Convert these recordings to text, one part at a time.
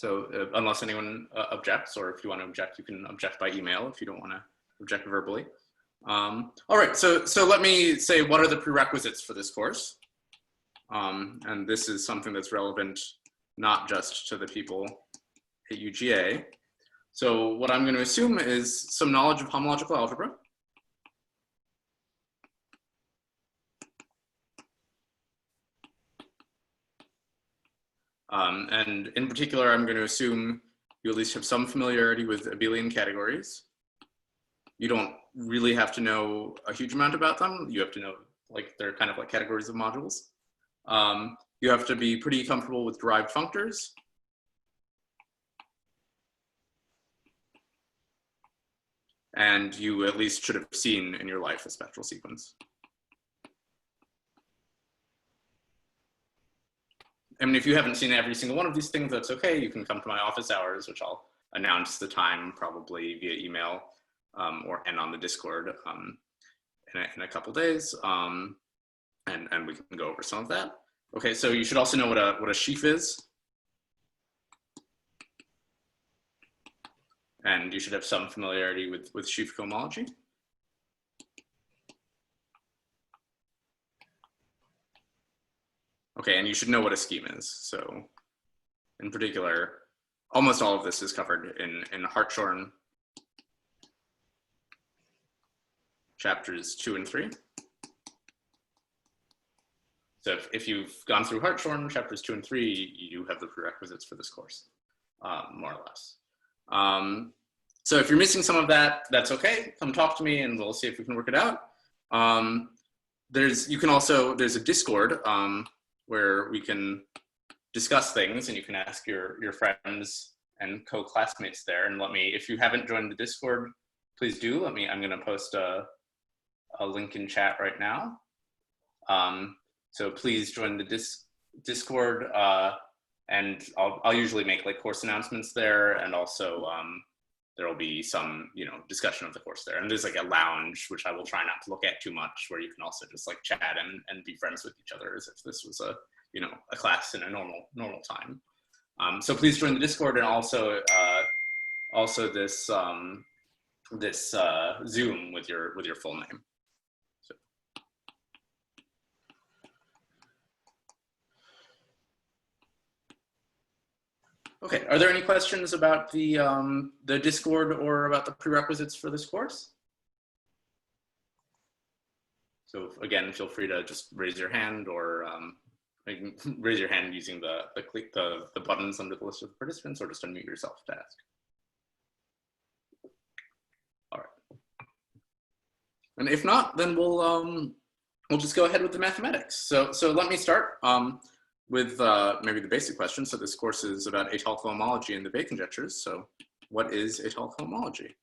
Unless anyone objects, or if you want to object, you can object by email if you don't want to object verbally. All right, so let me say what are the prerequisites for this course. And this is something that's relevant not just to the people at UGA. So what I'm going to assume is some knowledge of homological algebra. And in particular, I'm going to assume you at least have some familiarity with abelian categories. You don't really have to know a huge amount about them. You have to know, like, they're kind of like categories of modules. You have to be pretty comfortable with derived functors. And you at least should have seen in your life a spectral sequence. I mean, if you haven't seen every single one of these things, that's okay. You can come to my office hours, which I'll announce the time probably via email and on the Discord in a couple days. And we can go over some of that. Okay, so you should also know what a sheaf is. And you should have some familiarity with sheaf cohomology. Okay, and you should know what a scheme is. So in particular, almost all of this is covered in Hartshorne chapters 2 and 3. So if you've gone through Hartshorne chapters 2 and 3, you have the prerequisites for this course, more or less. So if you're missing some of that, that's okay. Come talk to me and we'll see if we can work it out. There's a Discord where we can discuss things, and you can ask your friends and co-classmates there. And if you haven't joined the Discord, please do. I'm gonna post a link in chat right now. So please join the Discord, and I'll usually make like course announcements there, and also there will be some discussion of the course there. And there's like a lounge, which I will try not to look at too much, where you can also just like chat and be friends with each other as if this was a class in a normal time. So please join the Discord, and also this Zoom with your full name. Okay, are there any questions about the Discord or about the prerequisites for this course? So again, feel free to just raise your hand, or raise your hand using the buttons under the list of participants, or just unmute yourself to ask. All right. And if not, then we'll just go ahead with the mathematics. So let me start with maybe the basic question. So this course is about Étale Cohomology and the Weil conjectures. So what is Étale Cohomology?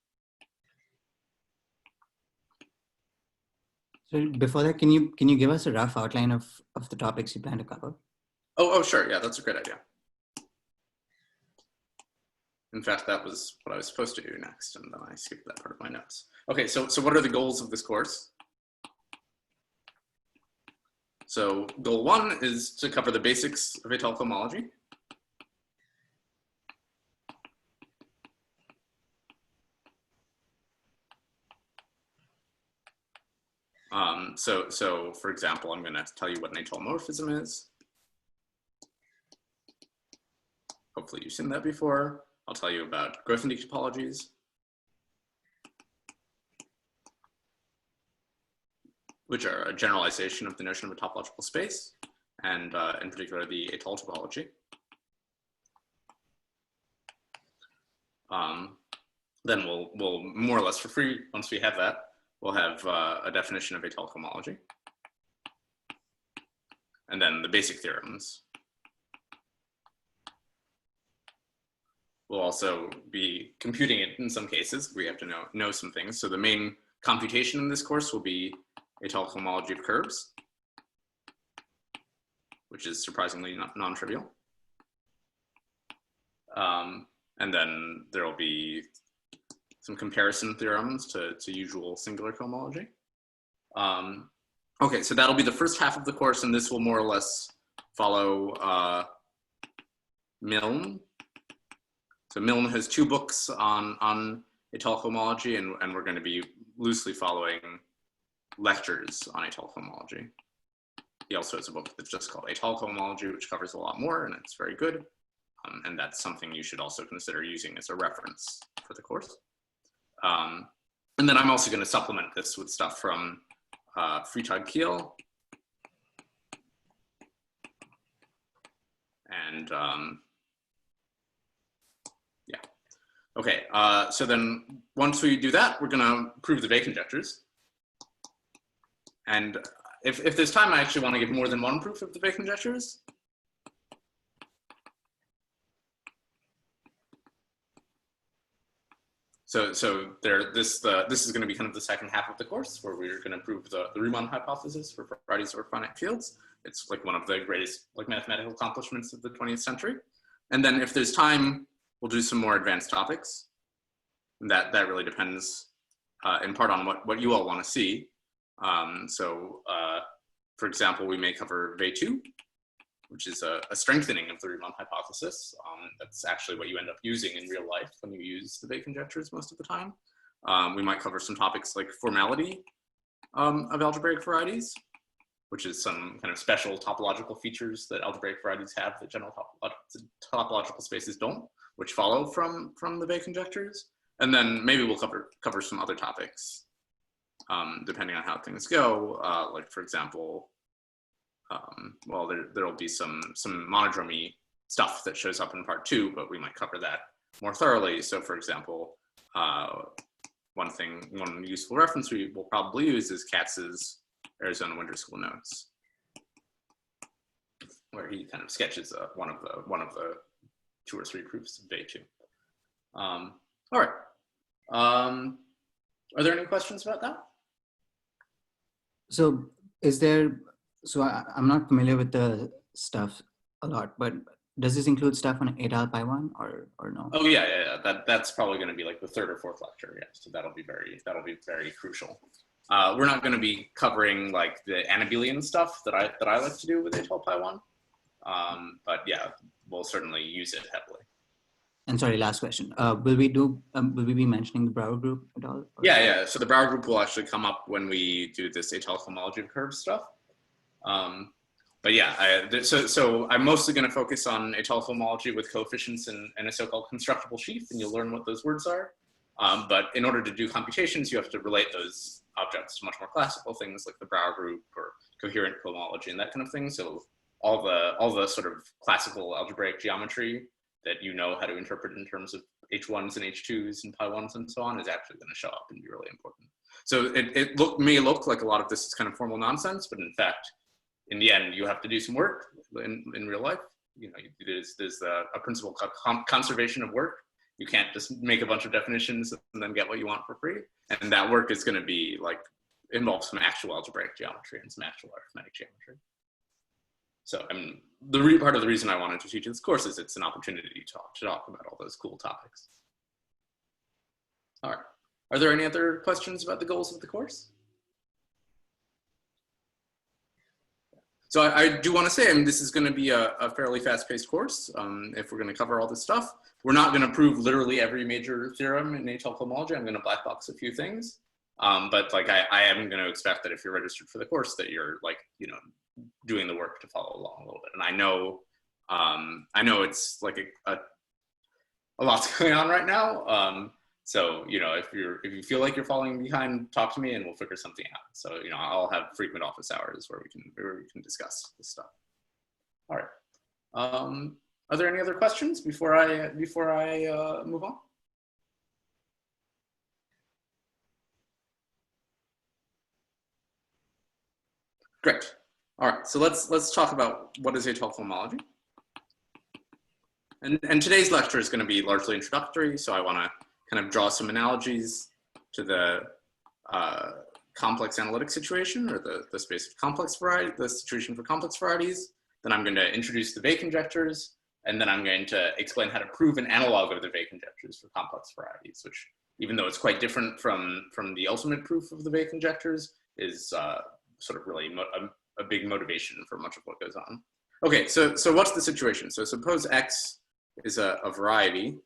So before that, can you give us a rough outline of the topics you plan to cover? Oh, sure. Yeah, that's a great idea. In fact, that was what I was supposed to do next, and then I skipped that part of my notes. Okay, so what are the goals of this course? So goal 1 is to cover the basics of Étale Cohomology. So for example, I'm going to tell you what an atomomorphism is. Hopefully you've seen that before. I'll tell you about Grothendieck topologies, which are a generalization of the notion of a topological space, and in particular the Étale topology. Then we'll more or less for free, once we have that, we'll have a definition of Étale cohomology, and then the basic theorems. We'll also be computing it in some cases. We have to know some things. So the main computation in this course will be Étale cohomology of curves, which is surprisingly non-trivial. And then there will be some comparison theorems to usual singular cohomology. Okay, so that'll be the first half of the course, and this will more or less follow Milne. So Milne has 2 books on Étale Cohomology, and we're going to be loosely following lectures on Étale Cohomology. He also has a book that's just called Étale Cohomology, which covers a lot more, and it's very good. And that's something you should also consider using as a reference for the course. And then I'm also going to supplement this with stuff from Friedrich Kiel. And yeah. Okay, so then once we do that, we're going to prove the Weil conjectures. And if there's time, I actually want to give more than one proof of the Weil conjectures. So this is going to be kind of the second half of the course, where we're going to prove the Riemann hypothesis for varieties over finite fields. It's like one of the greatest like mathematical accomplishments of the 20th century. And then if there's time, we'll do some more advanced topics. And that really depends in part on what you all want to see. For example, we may cover Weil2, which is a strengthening of the Riemann hypothesis. That's actually what you end up using in real life when you use the Weil conjectures most of the time. We might cover some topics like formality of algebraic varieties, which is some kind of special topological features that algebraic varieties have that general topological spaces don't, which follow from the Weil conjectures. And then maybe we'll cover some other topics, depending on how things go. Like for example, well, there'll be some monodromy stuff that shows up in part 2, but we might cover that more thoroughly. So for example, one useful reference we will probably use is Katz's Arizona Winter School Notes, where he kind of sketches one of the 2 or 3 proofs of Weil2. All right. Are there any questions about that? So I'm not familiar with the stuff a lot, but does this include stuff on Étale Pi1 or no? Oh yeah. That's probably going to be like the 3rd or 4th lecture. Yeah, so that'll be very crucial. We're not going to be covering like the Anabelian stuff that I like to do with Étale Pi1, but yeah, we'll certainly use it heavily. And sorry, last question. Will we be mentioning the Brauer group at all? Or? Yeah. So the Brauer group will actually come up when we do this Étale Cohomology of curves stuff. But yeah, so I'm mostly going to focus on Étale Cohomology with coefficients and a so-called constructible sheaf, and you'll learn what those words are. But in order to do computations, you have to relate those objects to much more classical things like the Brauer group or coherent cohomology and that kind of thing. So all the sort of classical algebraic geometry that you know how to interpret in terms of H1s and H2s and Pi1s and so on is actually going to show up and be really important. So it may look like a lot of this is kind of formal nonsense, but in fact, in the end, you have to do some work in real life. You know, there's a principle called conservation of work. You can't just make a bunch of definitions and then get what you want for free. And that work is going to be like, involve some actual algebraic geometry and some actual arithmetic geometry. So part of the reason I wanted to teach this course is it's an opportunity to talk about all those cool topics. All right. Are there any other questions about the goals of the course? So I do want to say, this is going to be a fairly fast-paced course. If we're going to cover all this stuff, we're not going to prove literally every major theorem in Étale Cohomology. I'm going to black box a few things, but like I am going to expect that if you're registered for the course, that you're like doing the work to follow along a little bit. And I know it's like a lot's going on right now. So, if you feel like you're falling behind, talk to me and we'll figure something out. So, I'll have frequent office hours where we can discuss this stuff. All right. Are there any other questions before I move on? Great. All right. So let's talk about what is Étale Cohomology. And today's lecture is going to be largely introductory. So I want to kind of draw some analogies to the complex analytic situation, or the space of complex variety, the situation for complex varieties. Then I'm going to introduce the Weil conjectures, and then I'm going to explain how to prove an analog of the Weil conjectures for complex varieties, which, even though it's quite different from the ultimate proof of the Weil conjectures, is sort of really a big motivation for much of what goes on. Okay, so what's the situation? So suppose X is a variety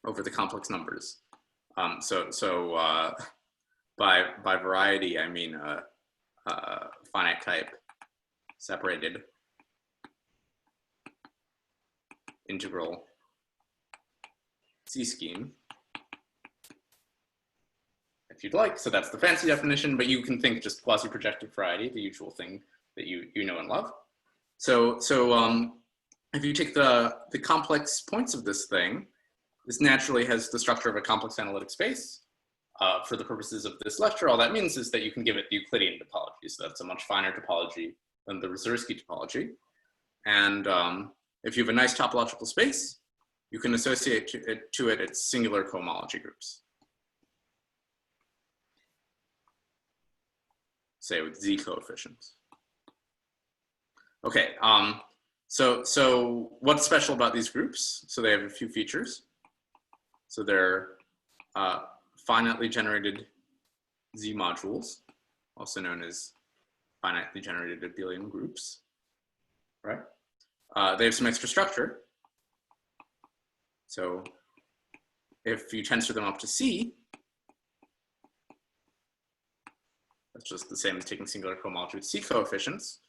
over the complex numbers. By variety, I mean finite type separated integral C scheme, if you'd like. So that's the fancy definition, but you can think just quasi-projective variety, the usual thing that you know and love. So if you take the complex points of this thing, this naturally has the structure of a complex analytic space. For the purposes of this lecture, all that means is that you can give it the Euclidean topology. So that's a much finer topology than the Ruzhevsky topology. And if you have a nice topological space, you can associate to it its singular cohomology groups. Say with Z coefficients. Okay, so what's special about these groups? So they have a few features. So they're finitely generated Z modules, also known as finitely generated abelian groups, right? They have some extra structure. So if you tensor them up to C, that's just the same as taking singular cohomology with C coefficients.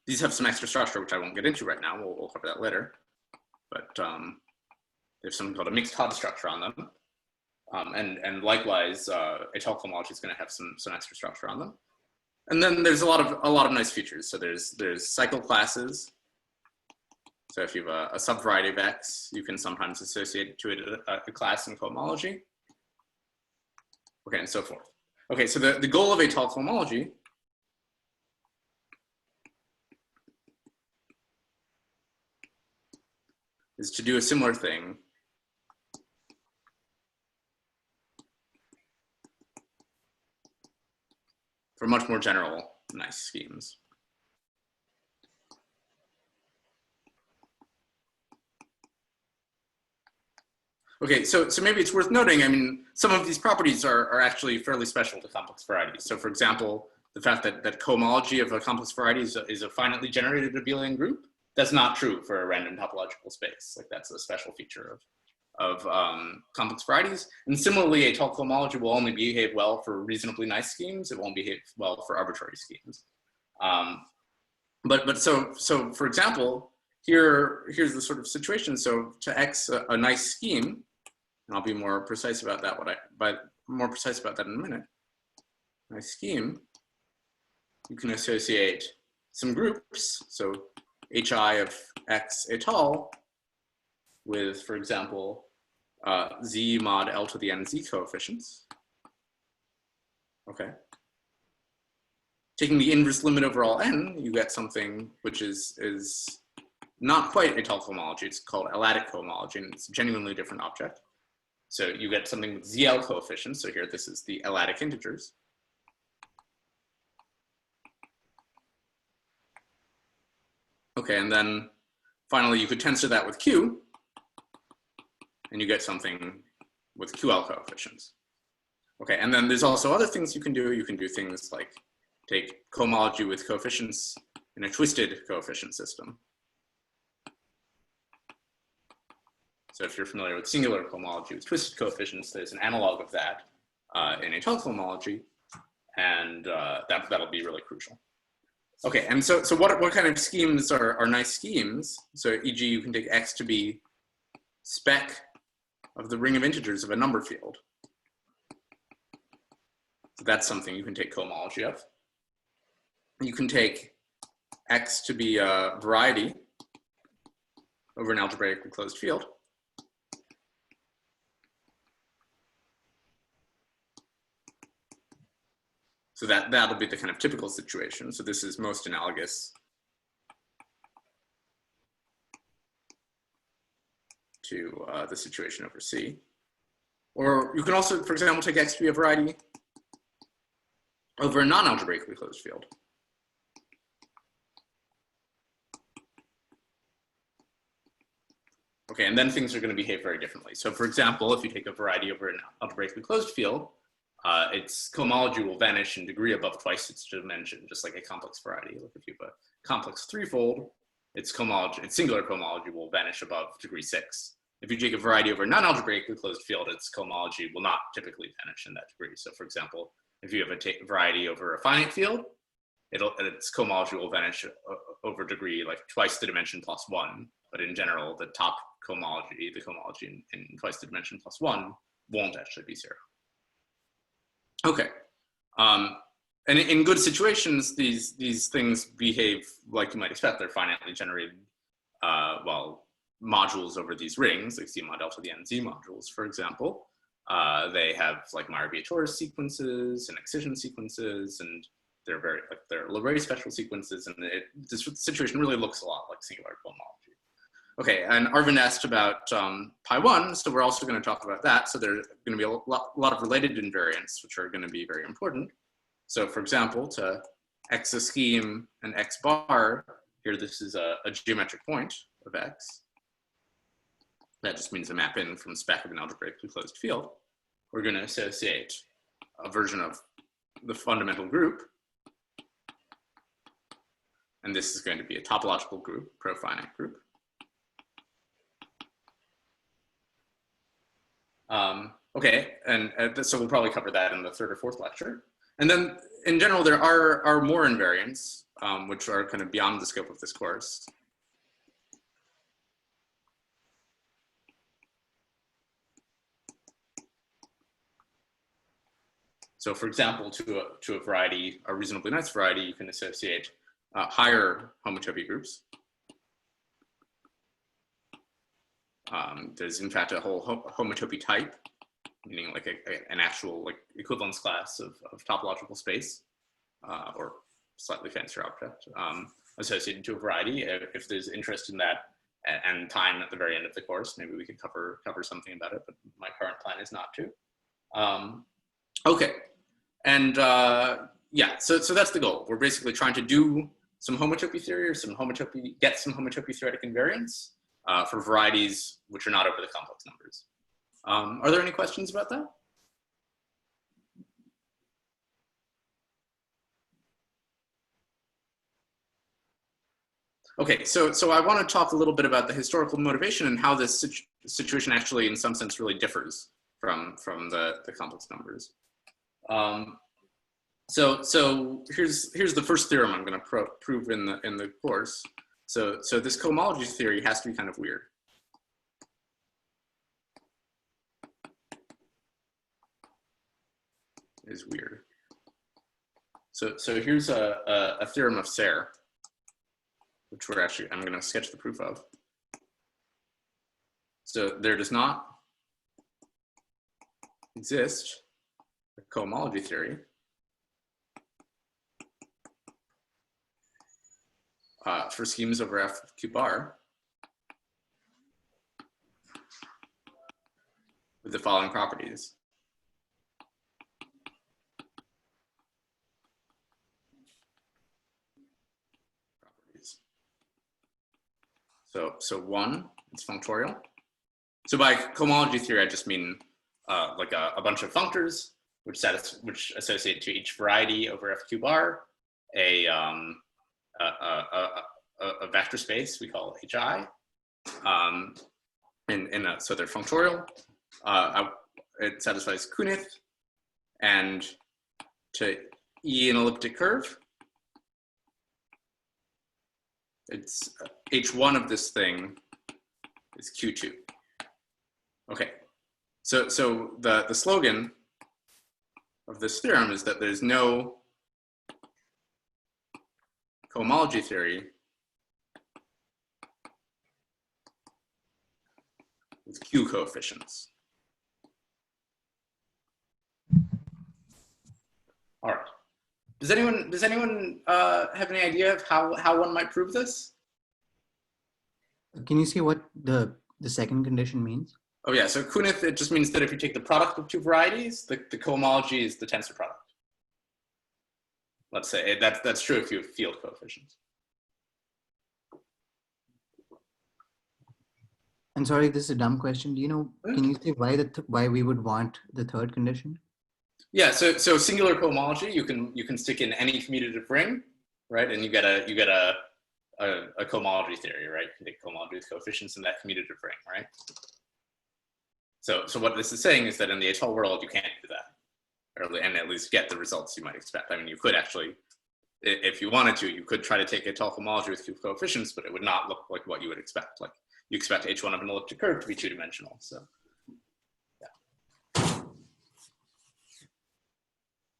These have some extra structure, which I won't get into right now. We'll cover that later. But there's something called a mixed Hod structure on them. And likewise, Étale Cohomology is going to have some extra structure on them. And then there's a lot of nice features. So there's cycle classes. So if you have a subvariety of X, you can sometimes associate to it a class in cohomology. Okay, and so forth. Okay, so the goal of Étale Cohomology is to do a similar thing for much more general, nice schemes. Okay, so maybe it's worth noting, I mean, some of these properties are actually fairly special to complex varieties. So for example, the fact that cohomology of a complex variety is a finitely generated abelian group, that's not true for a random topological space. Like that's a special feature of complex varieties. And similarly, Étale Cohomology will only behave well for reasonably nice schemes. It won't behave well for arbitrary schemes. So for example, here's the sort of situation. So to X a nice scheme, and I'll be more precise about that more precise about that in a minute. Nice scheme, you can associate some groups. So HI of X étale with, for example, Z mod L to the N Z coefficients. Okay. Taking the inverse limit over all N, you get something which is not quite Étale Cohomology. It's called Étale Cohomology, and it's a genuinely different object. So you get something with ZL coefficients. So here, this is the Étalic integers. Okay, and then finally, you could tensor that with Q, and you get something with QL coefficients. Okay, and then there's also other things you can do. You can do things like take cohomology with coefficients in a twisted coefficient system. So if you're familiar with singular cohomology with twisted coefficients, there's an analog of that in Étale Cohomology, and that'll be really crucial. Okay, and so what kind of schemes are nice schemes? So e.g., you can take X to be spec of the ring of integers of a number field. So that's something you can take cohomology of. You can take X to be a variety over an algebraically closed field. So that'll be the kind of typical situation. So this is most analogous to the situation over C. Or you can also, for example, take X to be a variety over a non-algebraically closed field. Okay, and then things are going to behave very differently. So for example, if you take a variety over an algebraically closed field, its cohomology will vanish in degree above twice its dimension, just like a complex variety. Like if you have complex threefold, its singular cohomology will vanish above degree 6. If you take a variety over a non-algebraically closed field, its cohomology will not typically vanish in that degree. So for example, if you have a variety over a finite field, its cohomology will vanish over degree like twice the dimension plus 1. But in general, the top cohomology, the cohomology in twice the dimension plus 1, won't actually be 0. Okay. And in good situations, these things behave like you might expect. They're finitely generated, modules over these rings, like C mod delta the NZ modules, for example. They have like Meyer-Vietoris sequences and excision sequences, and they're very special sequences, and this situation really looks a lot like singular cohomology. Okay, and Arvind asked about pi1, so we're also going to talk about that. So there's going to be a lot of related invariants, which are going to be very important. So for example, to x a scheme and x bar, here this is a geometric point of x. That just means a map in from spec of an algebraically closed field. We're going to associate a version of the fundamental group. And this is going to be a topological group, profinite group. Okay, and so we'll probably cover that in the 3rd or 4th lecture. And then in general, there are more invariants, which are kind of beyond the scope of this course. So for example, to a variety, a reasonably nice variety, you can associate higher homotopy groups. There's in fact a whole homotopy type, meaning like an actual like equivalence class of topological space, or slightly fancier object, associated to a variety. If there's interest in that and time at the very end of the course, maybe we could cover something about it, but my current plan is not to. Okay, and yeah, so that's the goal. We're basically trying to do some homotopy theory or get some homotopy theoretic invariants for varieties which are not over the complex numbers. Are there any questions about that? Okay, so I want to talk a little bit about the historical motivation and how this situation actually, in some sense, really differs from the complex numbers. So here's the first theorem I'm going to prove in the course. So this cohomology theory has to be kind of weird. Is weird. So here's a theorem of Serre, which I'm going to sketch the proof of. So there does not exist a cohomology theory for schemes over F Q bar with the following properties. So one, it's functorial. So by cohomology theory, I just mean like a bunch of functors which associate to each variety over F Q bar a vector space we call HI. So they're functorial. It satisfies Kunith, and to E an elliptic curve, it's H1 of this thing is Q2. Okay, so the slogan of this theorem is that there's no cohomology theory with Q coefficients. All right. Does anyone have any idea of how one might prove this? Can you see what the second condition means? Oh yeah, so Kunith, it just means that if you take the product of two varieties, the cohomology is the tensor product. Let's say that's true if you have field coefficients. I'm sorry, this is a dumb question. Do you know, can you say why we would want the third condition? Yeah, so singular cohomology, you can stick in any commutative ring, right? And you get a a cohomology theory, right? You can take cohomology with coefficients in that commutative ring, right? So what this is saying is that in the Étale world, you can't do that, and at least get the results you might expect. I mean, you could actually, if you wanted to, you could try to take Étale cohomology with two coefficients, but it would not look like what you would expect. Like you expect H1 of an elliptic curve to be two-dimensional. So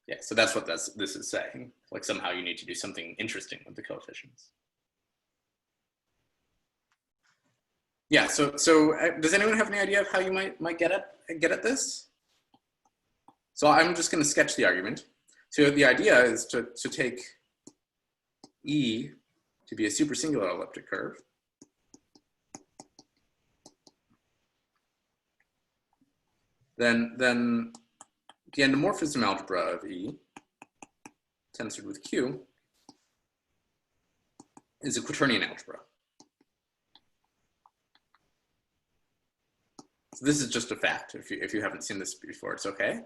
yeah, so that's what this is saying. Like somehow you need to do something interesting with the coefficients. Yeah, so does anyone have any idea of how you might get at this? So I'm just going to sketch the argument. So the idea is to take E to be a supersingular elliptic curve. Then the endomorphism algebra of E tensored with Q is a quaternion algebra. So this is just a fact. If you haven't seen this before, it's okay.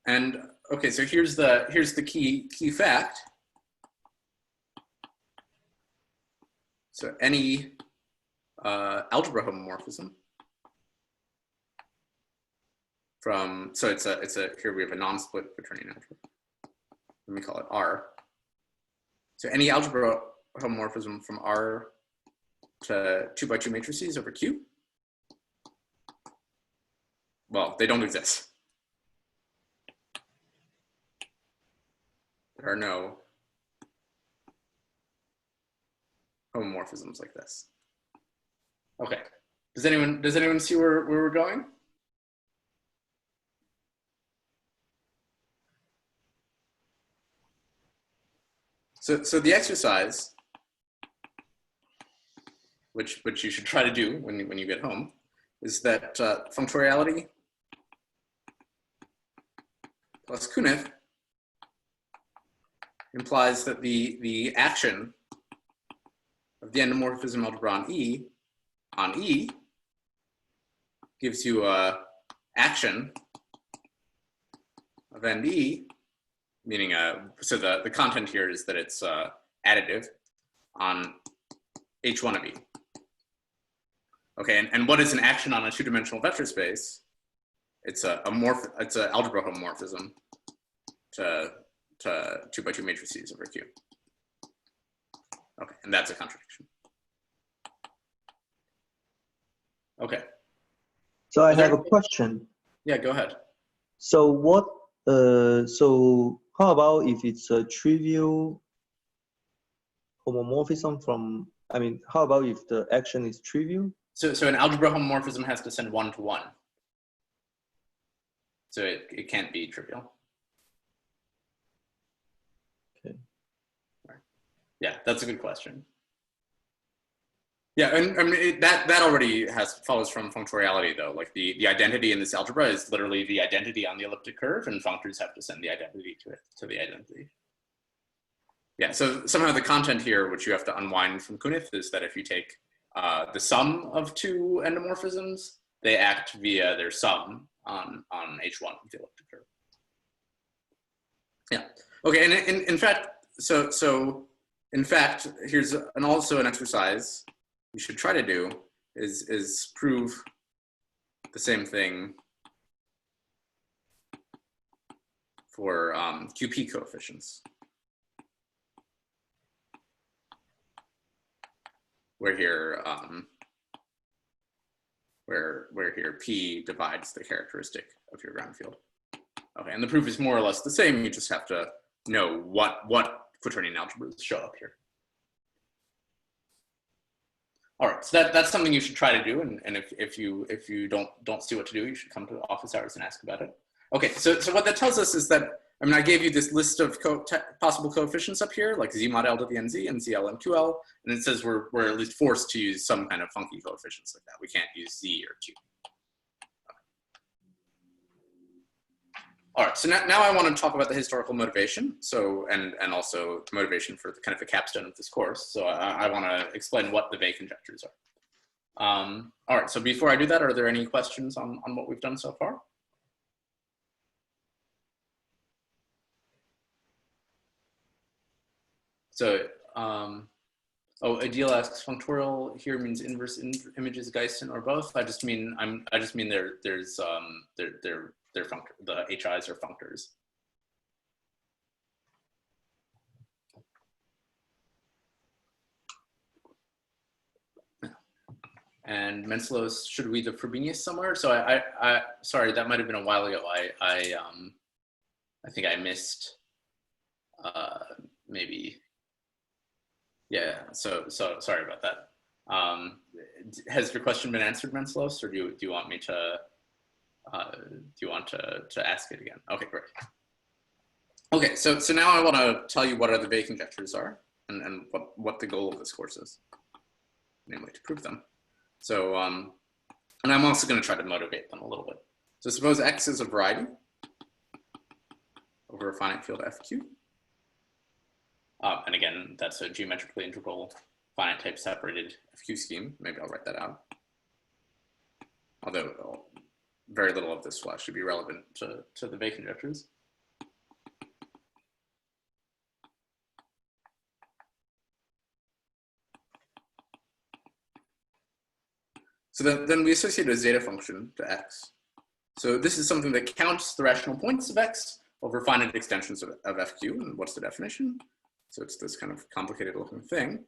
And okay, so here's the key fact. So any algebra homomorphism from, so it's a here we have a non-split quaternion algebra. Let me call it R. So any algebra homomorphism from R to 2x2 matrices over Q. Well, they don't exist. There are no homomorphisms like this. Okay. Does anyone see where we're going? So the exercise, which you should try to do when you get home, is that functoriality plus Kunev implies that the action of the endomorphism algebra on E gives you a action of end E, meaning so the content here is that it's additive on H1 of E. Okay, and what is an action on a two-dimensional vector space? It's an algebra homomorphism to 2x2 matrices over Q. Okay, and that's a contradiction. Okay. So I have a question. Yeah, go ahead. So what? So how about if it's a trivial homomorphism from? I mean, how about if the action is trivial? So an algebra homomorphism has to send 1 to 1. So it can't be trivial. Okay. Yeah, that's a good question. Yeah, and I mean that already follows from functoriality though. Like the identity in this algebra is literally the identity on the elliptic curve, and functors have to send the identity to the identity. Yeah, so somehow the content here, which you have to unwind from Kunev, is that if you take the sum of two endomorphisms, they act via their sum on H1 of the elliptic curve. Yeah. Okay, and in fact, so in fact, here's also an exercise you should try to do is prove the same thing for QP coefficients, where here where here P divides the characteristic of your ground field. Okay, and the proof is more or less the same. You just have to know what quaternion algebras show up here. All right, so that's something you should try to do, and if you don't see what to do, you should come to office hours and ask about it. Okay, so what that tells us is that, I mean, I gave you this list of possible coefficients up here, like Z mod L to the NZ and ZL and QL, and it says we're at least forced to use some kind of funky coefficients like that. We can't use Z or Q. All right, so now I want to talk about the historical motivation. So, and also the motivation for kind of the capstone of this course. So I want to explain what the Weil conjectures are. All right, so before I do that, are there any questions on what we've done so far? So Oh, ideal asks functorial here means inverse images, Geiston, or both. I just mean the HIs are functors. And Mencelos should read the Frobenius somewhere. So I sorry, that might have been a while ago. I think I missed maybe. Yeah, so sorry about that. Has your question been answered, Mencelos, or do you want me to ask it again? Okay, great. Okay, so now I want to tell you what other Weil conjectures are and what the goal of this course is, namely to prove them. So and I'm also going to try to motivate them a little bit. So suppose X is a variety over a finite field FQ. And again, that's a geometrically integral finite type separated FQ scheme. Maybe I'll write that out. Although very little of this will actually be relevant to the Weil conjectures. So then we associate a zeta function to X. So this is something that counts the rational points of X over finite extensions of FQ. And what's the definition? So it's this kind of complicated looking thing.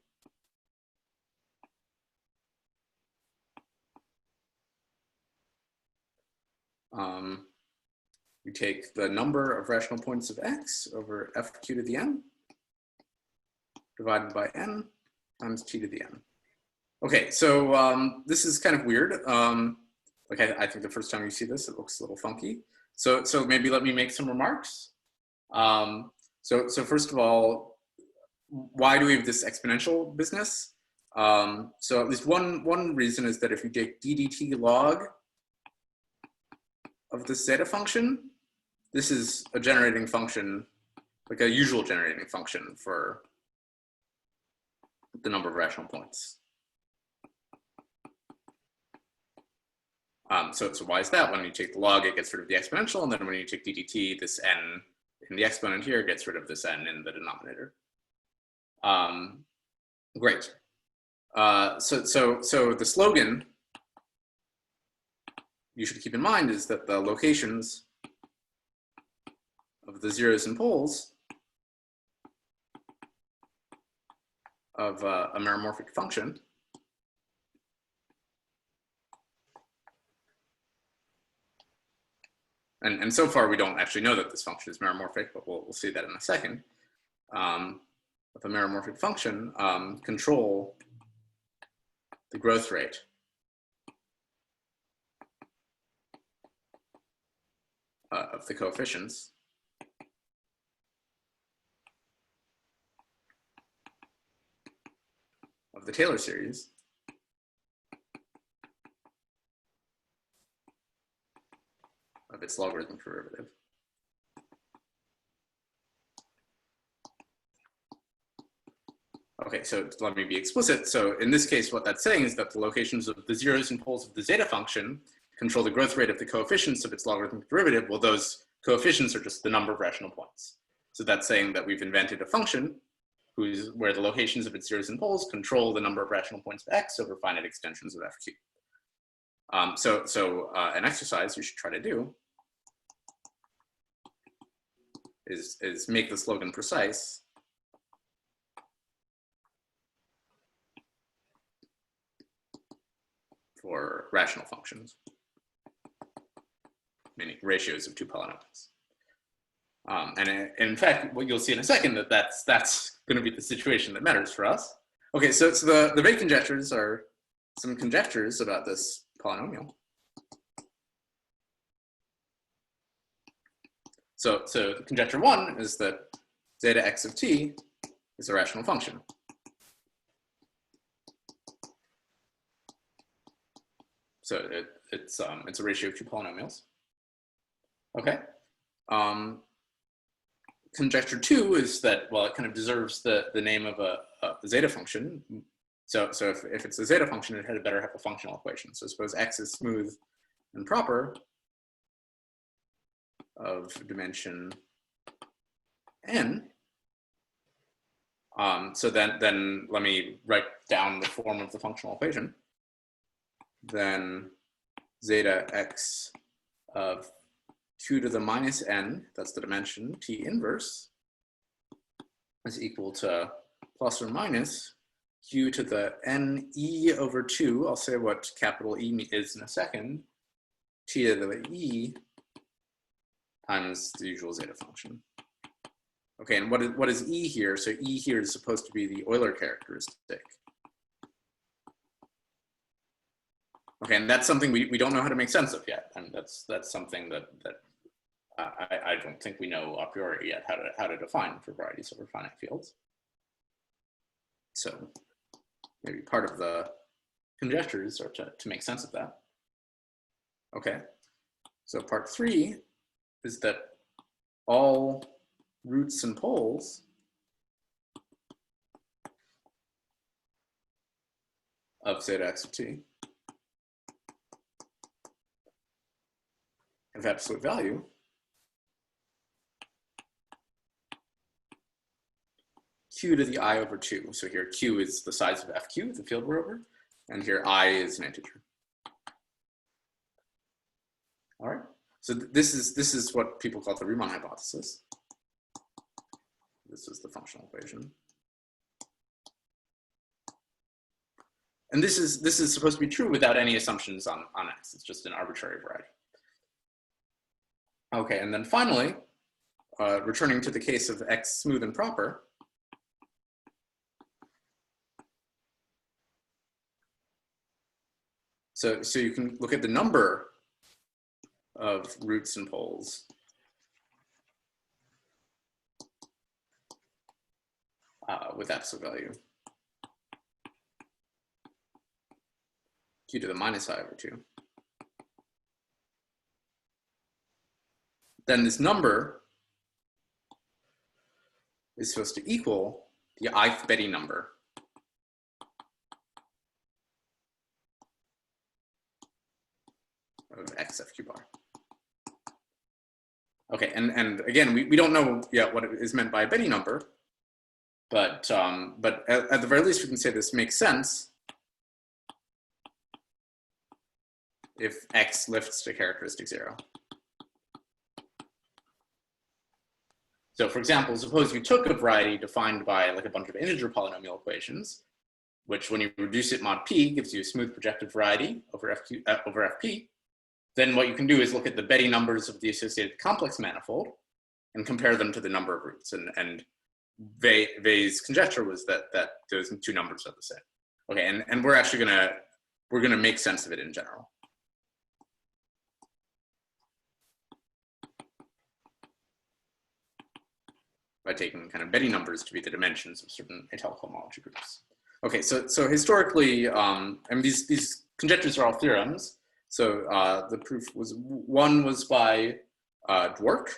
We take the number of rational points of X over FQ to the N divided by N times T to the N. Okay, so this is kind of weird. Like I think the first time you see this, it looks a little funky. So maybe let me make some remarks. So first of all, why do we have this exponential business? So at least one reason is that if you take ddt log of the zeta function, this is a generating function, like a usual generating function for the number of rational points. So why is that? When you take the log, it gets rid of the exponential, and then when you take ddt, this n in the exponent here gets rid of this n in the denominator. Great. So the slogan you should keep in mind is that the locations of the zeros and poles of a meromorphic function and so far we don't actually know that this function is meromorphic, but we'll see that in a second. With a meromorphic function, control the growth rate of the coefficients of the Taylor series of its logarithmic derivative. Okay, so let me be explicit. So in this case, what that's saying is that the locations of the zeros and poles of the zeta function control the growth rate of the coefficients of its logarithmic derivative. Well, those coefficients are just the number of rational points. So that's saying that we've invented a function where the locations of its zeros and poles control the number of rational points of X over finite extensions of FQ. So an exercise you should try to do is make the slogan precise for rational functions, meaning ratios of two polynomials. And in fact, what you'll see in a second that's going to be the situation that matters for us. Okay, so the Weil conjectures are some conjectures about this polynomial. So conjecture one is that zeta x of t is a rational function. So it's a ratio of two polynomials. Okay. Conjecture two is that, well, it kind of deserves the name of a zeta function. So if it's a zeta function, it had better have a functional equation. So suppose x is smooth and proper of dimension n, So then let me write down the form of the functional equation. Then zeta x of q to the minus n, that's the dimension, t inverse, is equal to plus or minus q to the n e over 2. I'll say what capital E is in a second. T to the e times the usual zeta function. Okay, and what is E here? So E here is supposed to be the Euler characteristic. Okay, and that's something we don't know how to make sense of yet, and that's something that I don't think we know a priori yet how to define for varieties over finite fields. So maybe part of the conjectures are to make sense of that. Okay, so part 3 is that all roots and poles of zeta x of t have absolute value q to the I over 2. So here q is the size of fq, the field we're over, and here I is an integer. All right. So this is what people call the Riemann hypothesis. This is the functional equation. And this is supposed to be true without any assumptions on x. It's just an arbitrary variety. Okay, and then finally, returning to the case of x smooth and proper, so you can look at the number of roots and poles with absolute value q to the minus I over 2. Then this number is supposed to equal the ith Betti number of x f q bar. Okay, and again, we don't know yet what is meant by a Betti number, but at the very least we can say this makes sense if x lifts to characteristic 0. So for example, suppose you took a variety defined by like a bunch of integer polynomial equations, which when you reduce it mod p gives you a smooth projective variety over fp. Then what you can do is look at the Betti numbers of the associated complex manifold and compare them to the number of roots. And Weil's conjecture was that those two numbers are the same. Okay, and we're actually gonna make sense of it in general. By taking kind of Betti numbers to be the dimensions of certain Étale cohomology groups. Okay, so historically, and these conjectures are all theorems. So the proof one was by Dwork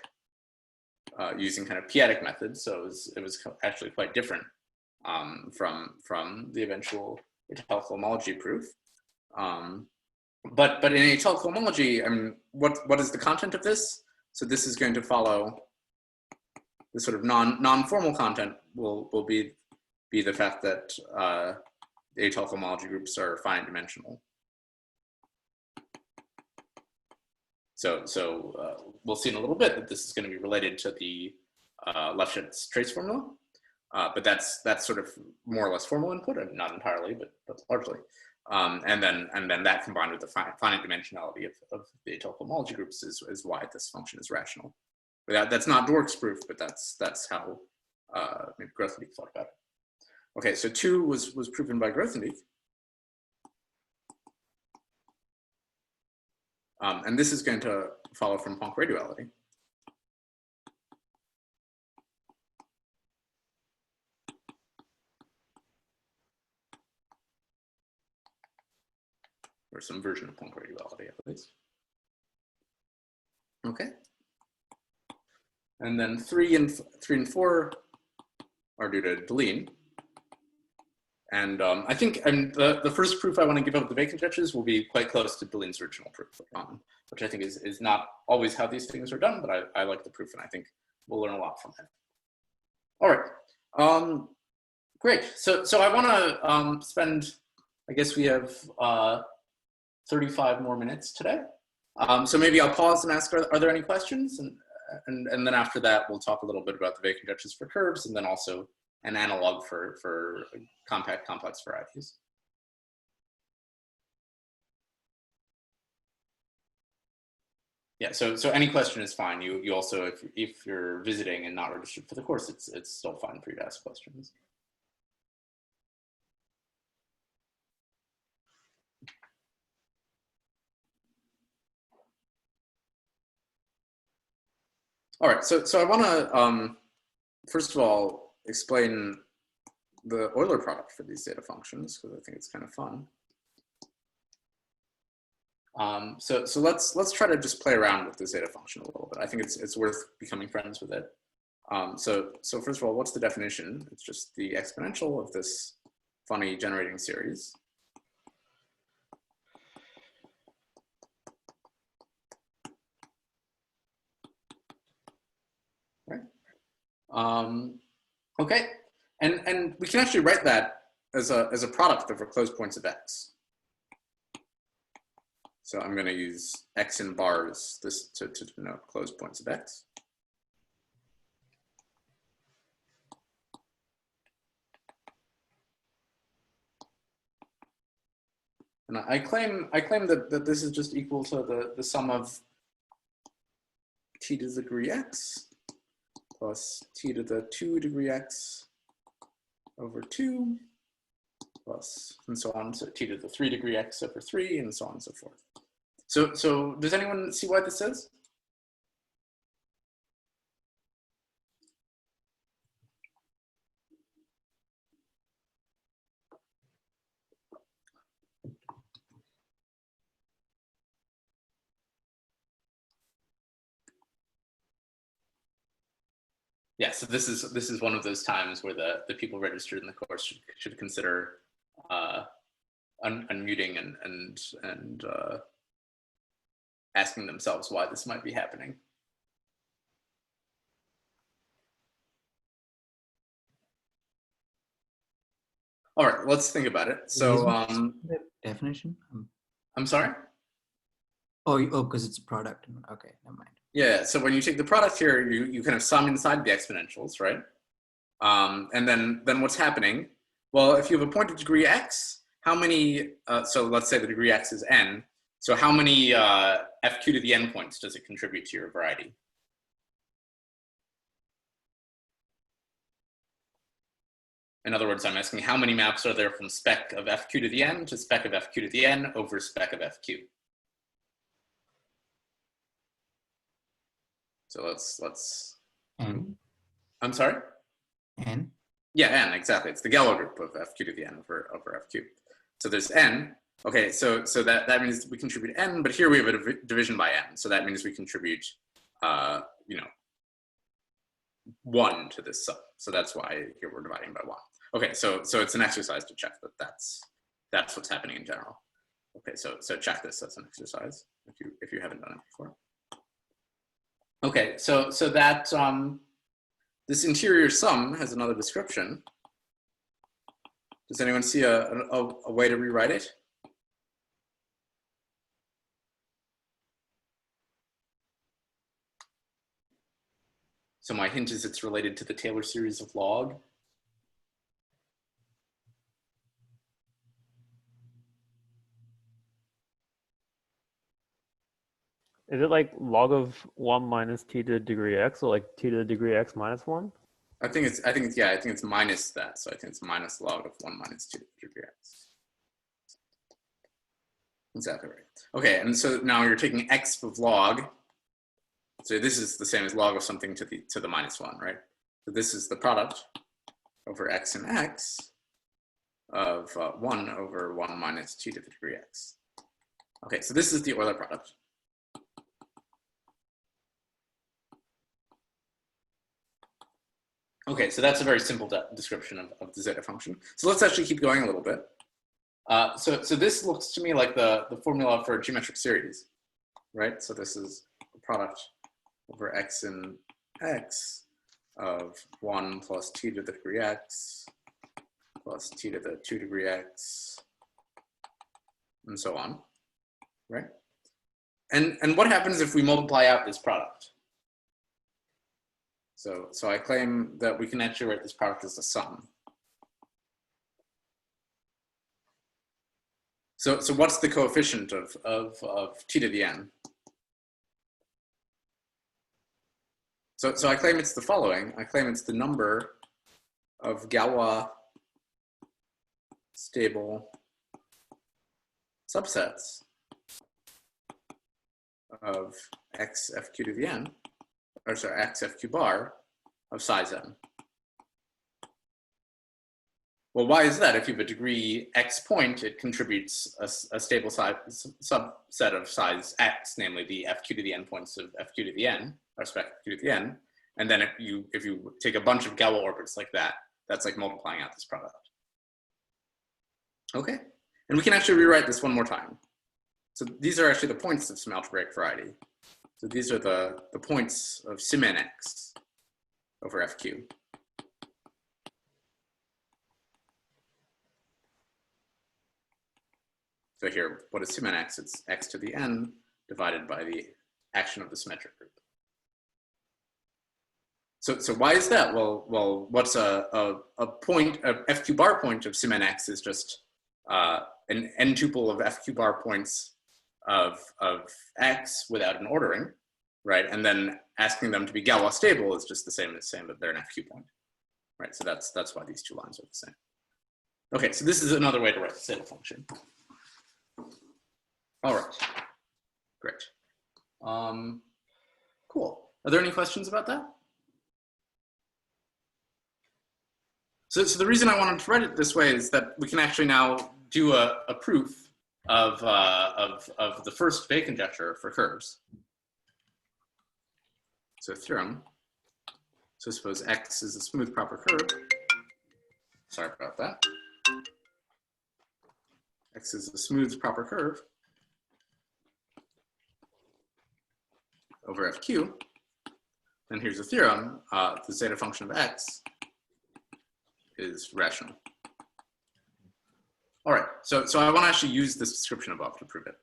using kind of p-adic methods. So it was actually quite different from the eventual Étale cohomology proof. But in Étale cohomology, I mean, what is the content of this? So this is going to follow the sort of non-formal content will be the fact that the Étale cohomology groups are finite dimensional. So we'll see in a little bit that this is going to be related to the Leftschetz trace formula, but that's sort of more or less formal input, and not entirely, but largely. And then that combined with the finite dimensionality of the Étale cohomology groups is why this function is rational. But that's not Dwork's proof, but that's how maybe Grothendieck thought about it. Okay, so 2 was proven by Grothendieck. And this is going to follow from Poincare duality. Or some version of Poincare duality, at least. Okay. And then 3 and 4 are due to Deligne. And I think the first proof I want to give of the Weil conjectures will be quite close to Deligne's original proof, which I think is not always how these things are done, but I like the proof, and I think we'll learn a lot from it. All right. Great. So I want to spend, I guess we have 35 more minutes today. So maybe I'll pause and ask, are there any questions? And then after that, we'll talk a little bit about the Weil conjectures for curves, and then also an analog for compact complex varieties. Yeah, so any question is fine. You also, if you're visiting and not registered for the course, it's still fine for you to ask questions. All right, so I want to first of all explain the Euler product for these zeta functions, because I think it's kind of fun. So let's try to just play around with the zeta function a little bit. I think it's worth becoming friends with it. So first of all, what's the definition? It's just the exponential of this funny generating series. Right. Okay, and we can actually write that as a product over closed points of x. So I'm going to use x in bars this to denote closed points of x. And I claim that this is just equal to the sum of t to the degree x plus t to the 2 degree x over 2 plus, and so on, so t to the 3 degree x over 3, and so on and so forth. So does anyone see why this is? Yeah, so this is one of those times where the people registered in the course should consider unmuting and asking themselves why this might be happening. All right, let's think about it. So the definition. I'm sorry? Oh, because it's a product. Okay, never mind. Yeah, so when you take the product here, you kind of sum inside the exponentials, right? And then what's happening? Well, if you have a point of degree x, how many, so let's say the degree x is n, so how many fq to the n points does it contribute to your variety? In other words, I'm asking how many maps are there from spec of fq to the n to spec of fq to the n over spec of fq? So let's. N. I'm sorry? N. Yeah, n, exactly. It's the Geller group of fq to the n over fq. So there's n. Okay, so that means we contribute n, but here we have a division by n. So that means we contribute, 1 to this sum. So that's why here we're dividing by 1. Okay, so it's an exercise to check that that's what's happening in general. Okay, so check this as an exercise if you haven't done it before. Okay, so that this interior sum has another description. Does anyone see a way to rewrite it? So my hint is it's related to the Taylor series of log. Is it like log of 1 minus t to the degree x, or like t to the degree x minus 1? I think it's minus that. So I think it's minus log of 1 minus 2 to the degree x. Exactly right. Okay, and so now you're taking x of log. So this is the same as log of something to the minus 1, right? So this is the product over x and x of 1 over 1 minus 2 to the degree x. Okay, so this is the Euler product. Okay, so that's a very simple description of the zeta function. So let's actually keep going a little bit. So this looks to me like the formula for a geometric series, right? So this is the product over x and x of 1 plus t to the degree x plus t to the 2 degree x, and so on, right? And what happens if we multiply out this product? So I claim that we can actually write this product as a sum. So what's the coefficient of t to the n? So I claim it's the following. I claim it's the number of Galois stable subsets of x f q to the n, or sorry, x f q bar of size n. Well, why is that? If you have a degree x point, it contributes a stable subset of size x, namely the f q to the n points of f q to the n, or f q to the n. And then if you take a bunch of Galois orbits like that, that's like multiplying out this product. Okay, and we can actually rewrite this one more time. So these are actually the points of some algebraic variety. So these are the points of sim n x over fq. So here, what is sim n x? It's x to the n divided by the action of the symmetric group. So why is that? Well, what's a point, a fq bar point of sim n x is just an n tuple of fq bar points of x without an ordering, right? And then asking them to be Galois stable is just the same as saying that they're an fq point, right? So that's why these two lines are the same. Okay, so this is another way to write the stable function. All right, great. Cool. Are there any questions about that? So the reason I wanted to write it this way is that we can actually now do a proof of the first Weil conjecture for curves. So theorem. So suppose x is a smooth proper curve. Sorry about that. X is a smooth proper curve over fq. And here's a theorem. The zeta function of x is rational. All right, so I want to actually use this description above to prove it.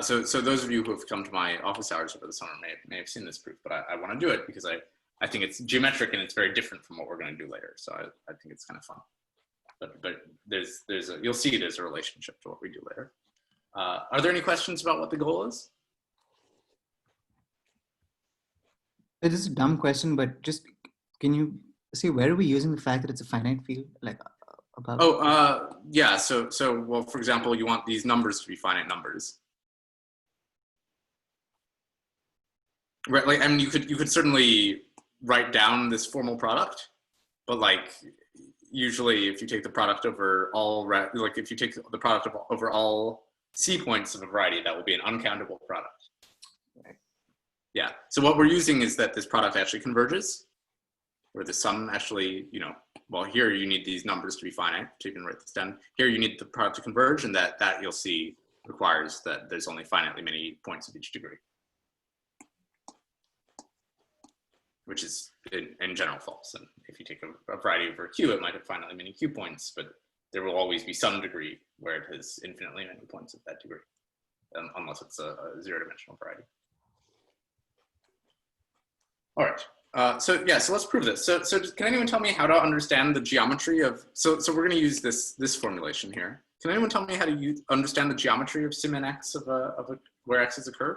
So those of you who have come to my office hours over the summer may have seen this proof, but I want to do it because I think it's geometric and it's very different from what we're going to do later. So I think it's kind of fun. But you'll see there's a relationship to what we do later. Are there any questions about what the goal is? This is a dumb question, but just can you see where are we using the fact that it's a finite field, like above? Oh, yeah. So well, for example, you want these numbers to be finite numbers, right? Like, I mean, you could certainly write down this formal product, but like usually, if you take the product over all, like if you take the product over all C points of a variety, that will be an uncountable product. Yeah, so what we're using is that this product actually converges, where the sum actually, well, here you need these numbers to be finite, so you can write this down. Here you need the product to converge, and that you'll see requires that there's only finitely many points of each degree, which is in general false. And if you take a variety over Q, it might have finitely many Q points, but there will always be some degree where it has infinitely many points of that degree, unless it's a zero-dimensional variety. All right, so let's prove this. So can anyone tell me how to understand the geometry of, so we're gonna use this formulation here. Can anyone tell me how to understand the geometry of sim n x of where x is a curve?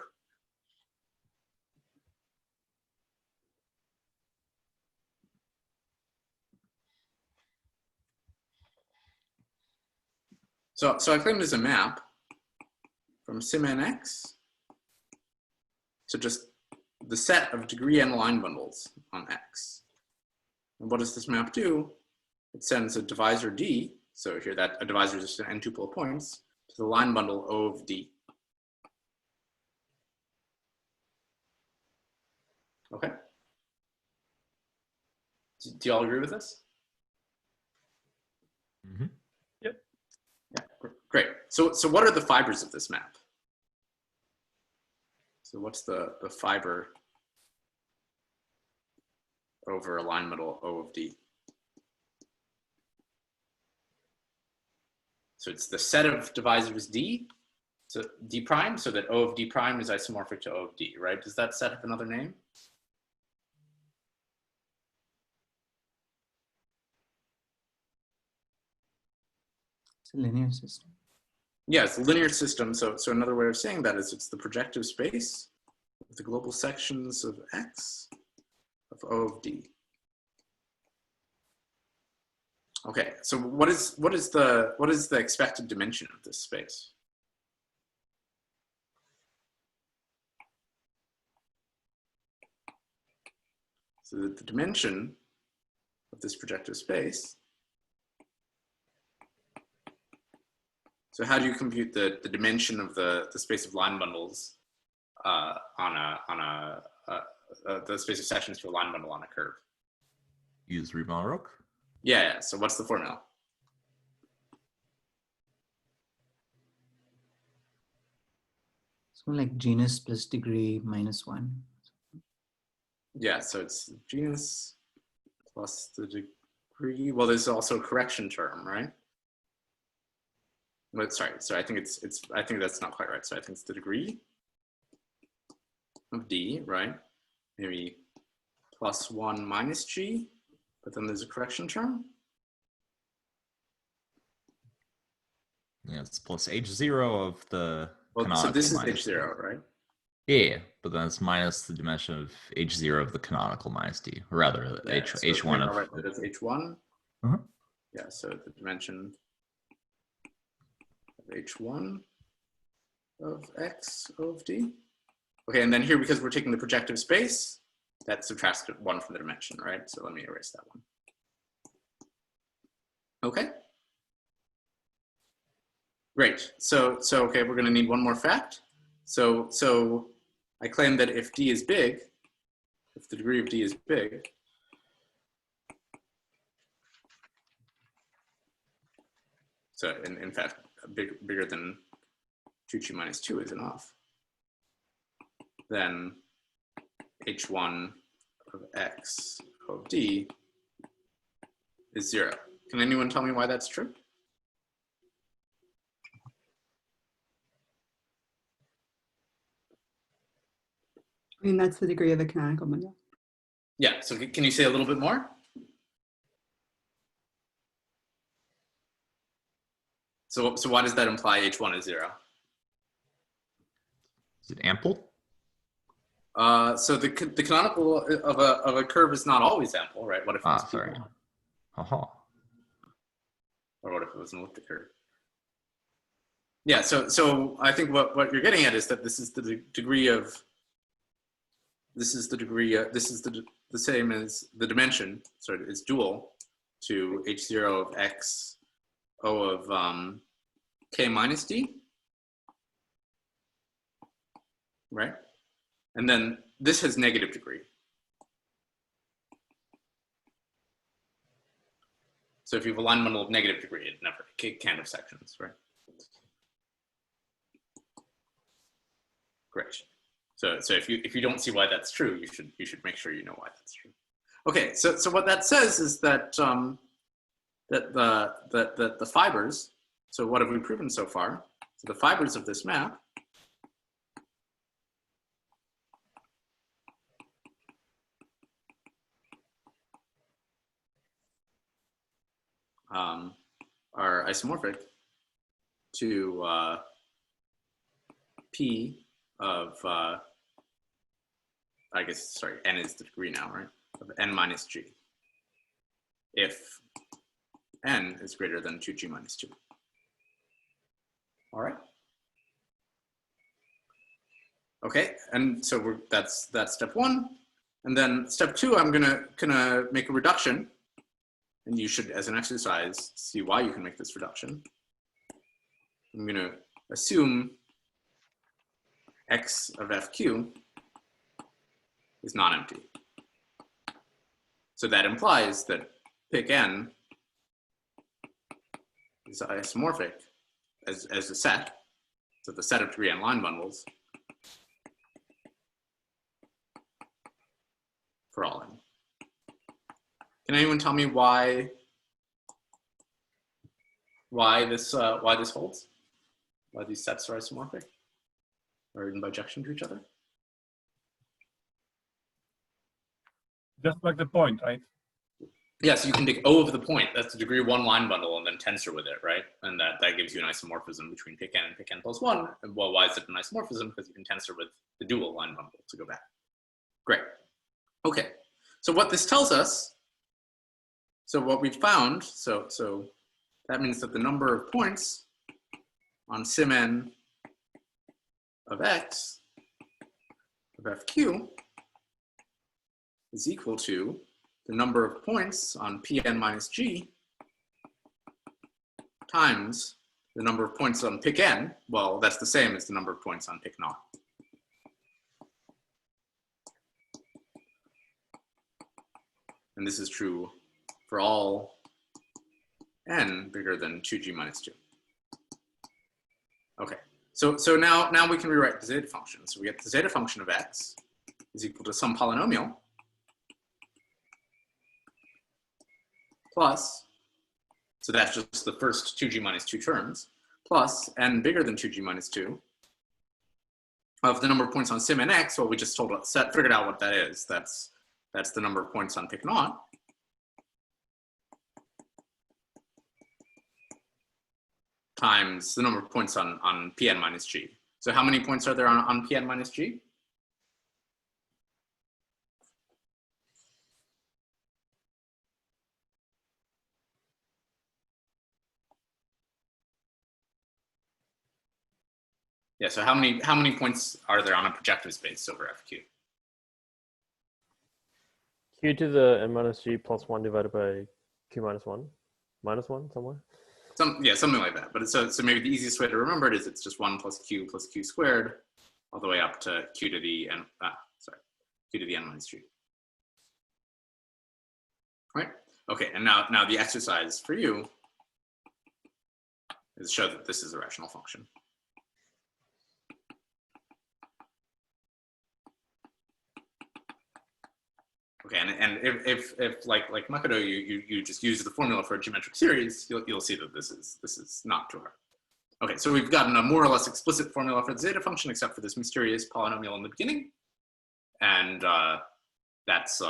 So I claim there's a map from sim n x to just the set of degree n line bundles on x. And what does this map do? It sends a divisor d, so here that a divisor is just an n tuple of points, to the line bundle O of d. Okay? Do you all agree with this? Mm-hmm. Yep. Yeah, great. So what are the fibers of this map? So what's the fiber over a line bundle O of d? So it's the set of divisors D, so D prime, so that O of D prime is isomorphic to O of D, right? Does that set have another name? It's a linear system. Yeah, it's a linear system. So another way of saying that is it's the projective space of the global sections of X of O of D. Okay, so what is the expected dimension of this space? So that the dimension of this projective space. So how do you compute the dimension of the space of line bundles the space of sections for a line bundle on a curve? Use Riemann-Roch. Yeah. So what's the formula? So like genus plus degree minus 1. Yeah. So it's genus plus the degree. Well, there's also a correction term, right? But sorry. So I think I think that's not quite right. So I think it's the degree of D, right? Maybe plus 1 minus G, but then there's a correction term. Yeah, it's plus H0 of the Well, canonical so this is minus D. H0, right? Yeah, but then it's minus the dimension of H0 of the canonical minus D, or rather Yeah, so H1 I'll of. write that as H1. Uh-huh. Yeah, so the dimension of H1 of X of D. Okay, and then here, because we're taking the projective space, that subtracts 1 from the dimension, right? So let me erase that one. Okay. Great. So okay, we're going to need one more fact. So I claim that if D is big, if the degree of D is big, so in fact, bigger than 2g minus 2 is enough, then H1 of X of D is 0. Can anyone tell me why that's true? I mean, that's the degree of the canonical bundle. Yeah, so can you say a little bit more? So why does that imply H1 is 0? Is it ample? So the canonical of a curve is not always ample, right? What if it was Sorry. people? Haha. Or what if it was an elliptic curve? Yeah, so I think what you're getting at is that this is the degree of, this is the same as the dimension, so it's dual to H0 of X O of K minus D, right? And then this has negative degree. So if you have a line bundle of negative degree, it can't have sections, right? Great. So if you don't see why that's true, you should make sure you know why that's true. Okay, so what that says is that that the fibers. So what have we proven so far? So the fibers of this map are isomorphic to P of, I guess, sorry, N is the degree now, right? Of N minus G. If N is greater than 2G minus 2. All right. Okay, and so that's step 1. And then step 2, I'm gonna make a reduction. And you should, as an exercise, see why you can make this reduction. I'm gonna assume X of FQ is non-empty. So that implies that pick N is isomorphic as a set, so the set of degree N line bundles for all N. Can anyone tell me why why this holds? Why these sets are isomorphic or in bijection to each other? Just like the point, right? Yeah, so you can take O of the point, that's the degree 1 line bundle, and then tensor with it, right? And that gives you an isomorphism between pick n and pick n plus 1. And well, why is it an isomorphism? Because you can tensor with the dual line bundle to go back. Great. Okay, so what this tells us, so what we've found, so that means that the number of points on sim n of x of fq is equal to the number of points on Pn minus G times the number of points on pick n. Well, that's the same as the number of points on pick naught. And this is true for all n bigger than 2g minus 2. Okay, so now we can rewrite the zeta function. So we get the zeta function of x is equal to some polynomial plus, so that's just the first 2g minus 2 terms, plus n bigger than 2g minus 2 of the number of points on sim n x. Well, we just figured out what that is. That's the number of points on pick naught times the number of points on Pn minus G. So how many points are there on Pn minus G? Yeah, so how many points are there on a projective space over FQ? Q to the n minus G plus 1 divided by Q minus 1? Minus 1 somewhere? Yeah, something like that. But so maybe the easiest way to remember it is it's just 1 plus Q squared all the way up to Q to the n, Q to the n minus G. Right? Okay, and now the exercise for you is show that this is a rational function. Okay, and if like Makoto, you just use the formula for a geometric series, you'll see that this is not too hard. Okay, so we've gotten a more or less explicit formula for the zeta function, except for this mysterious polynomial in the beginning, and that's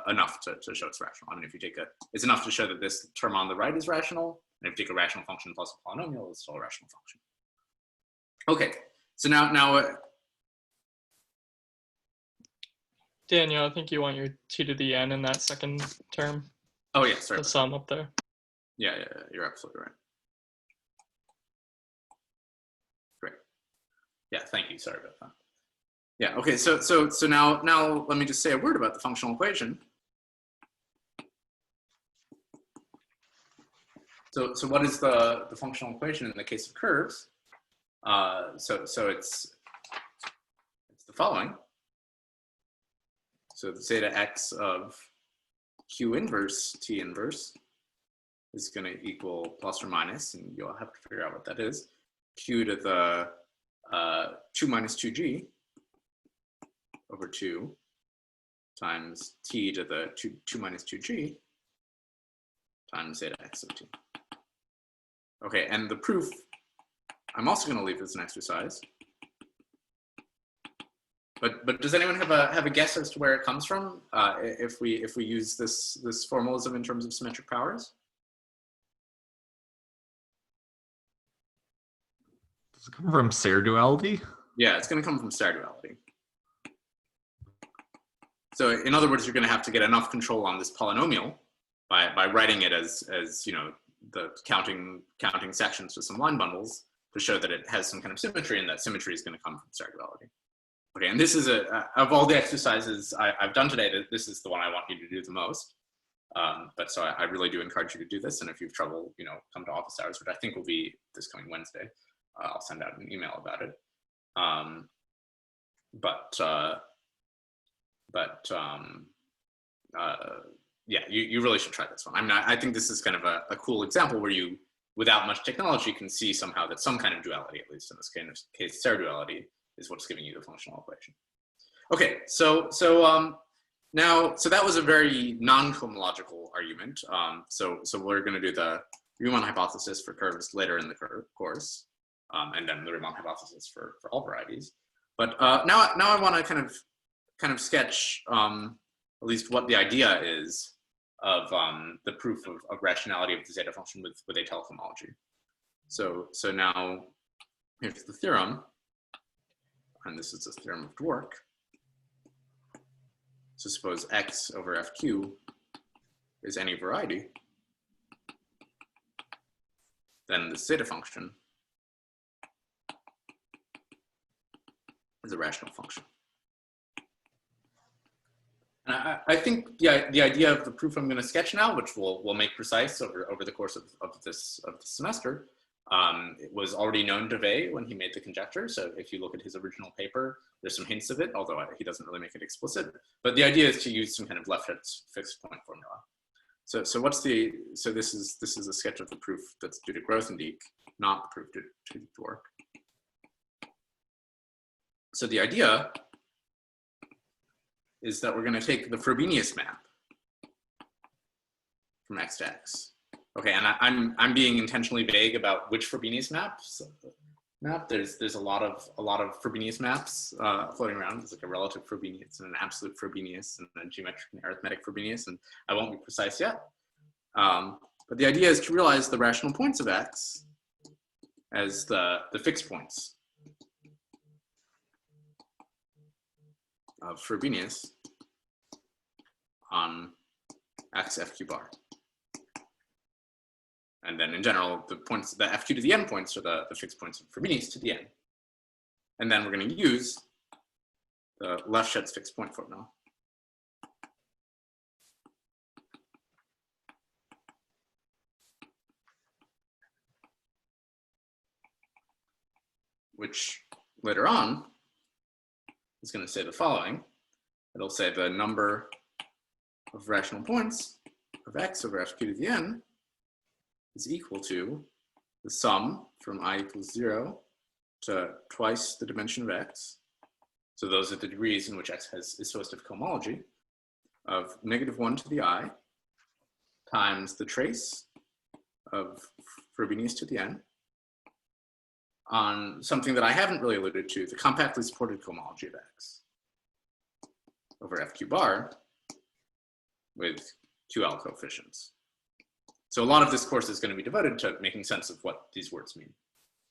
enough to show it's rational. I mean, if you take it's enough to show that this term on the right is rational, and if you take a rational function plus a polynomial, it's still a rational function. Okay, so now. Daniel, I think you want your t to the n in that second term. Oh yeah, sorry. The sum up there. Yeah, you're absolutely right. Great. Yeah, thank you. Sorry about that. Yeah. Okay. So now let me just say a word about the functional equation. So what is the functional equation in the case of curves? So it's the following. So the zeta x of q inverse t inverse is going to equal plus or minus, and you'll have to figure out what that is, q to the 2 minus 2g over 2 times t to the 2 minus 2g times zeta x of t. Okay, and the proof, I'm also going to leave as an exercise. But does anyone have a guess as to where it comes from? If we use this formalism in terms of symmetric powers? Does it come from Serre duality? Yeah, it's going to come from Serre duality. So in other words, you're going to have to get enough control on this polynomial by writing it as you know, the counting sections to some line bundles to show that it has some kind of symmetry, and that symmetry is going to come from Serre duality. Okay, and this is of all the exercises I've done today, this is the one I want you to do the most. But so I really do encourage you to do this, and if you have trouble, you know, come to office hours, which I think will be this coming Wednesday. I'll send out an email about it. Yeah, you really should try this one. I mean, I think this is kind of a cool example where you, without much technology, can see somehow that some kind of duality, at least in this kind of case, Serre duality, is what's giving you the functional equation. Okay, so that was a very non-cohomological argument. So we're going to do the Riemann hypothesis for curves later in the course, and then the Riemann hypothesis for all varieties. But now I want to kind of sketch at least what the idea is of the proof of rationality of the zeta function with Étale cohomology. So now here's the theorem, and this is the theorem of Dwork. So suppose x over fq is any variety, then the zeta function is a rational function. And I think the idea of the proof I'm going to sketch now, which we'll make precise over the course of this semester, it was already known to Weil when he made the conjecture. So if you look at his original paper, there's some hints of it, although he doesn't really make it explicit. But the idea is to use some kind of Leftschetz fixed point formula. So this is a sketch of the proof that's due to Grothendieck, not the proof due to Dwork. So the idea is that we're going to take the Frobenius map from X to X. Okay, and I'm being intentionally vague about which Frobenius map. There's a lot of Frobenius maps floating around. There's like a relative Frobenius and an absolute Frobenius and a geometric and arithmetic Frobenius, and I won't be precise yet. But the idea is to realize the rational points of X as the fixed points of Frobenius on X FQ bar. And then in general, the points, the FQ to the n points are the fixed points of Frobenius to the n. And then we're going to use the Leftschetz fixed point formula. Which later on is going to say the following. It'll say the number of rational points of X over FQ to the n is equal to the sum from I equals 0 to twice the dimension of X. So those are the degrees in which X is supposed to have cohomology of -1 to the I times the trace of Frobenius to the n on something that I haven't really alluded to, the compactly supported cohomology of X over FQ bar with QL coefficients. So a lot of this course is going to be devoted to making sense of what these words mean.